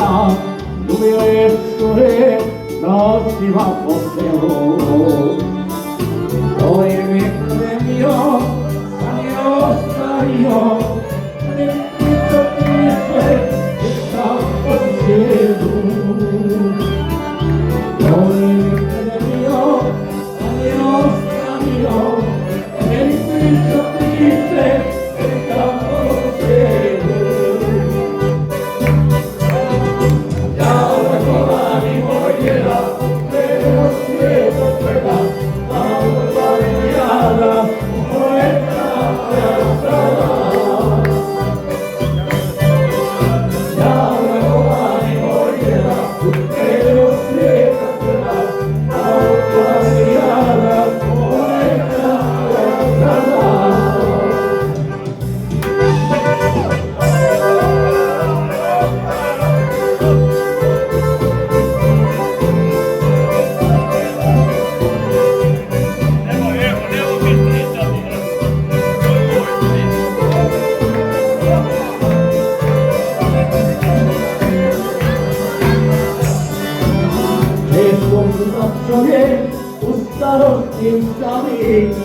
sta, lui è sole, non si va possevo. Poi mi premio, stario, nel tutto triste, e sta possevo. Poi mi premio, stario, nel tutto triste, e sta possevo. Ustaro instavi,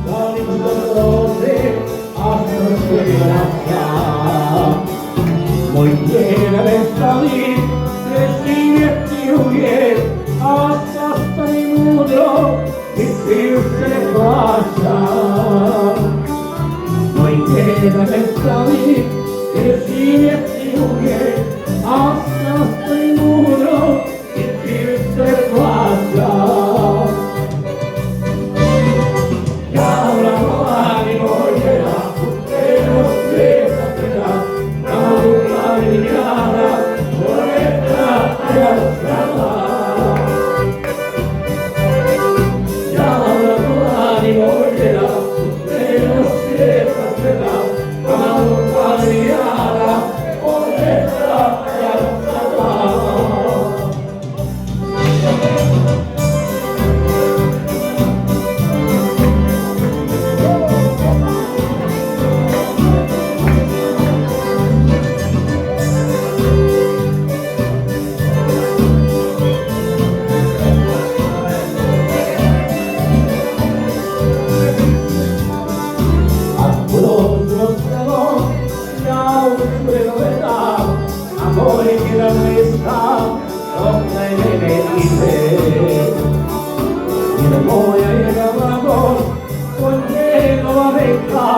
dali dolore, ascolti gracia. Muy bien estavi, crecine piuye, hasta mi mundo, y si se le pasa. Muy bien estavi, crecine piuye, hasta mi mundo, y si se le pasa. Amore che da noi sta, non me ne vedi. Il moia e la lavoro, con te non la becca,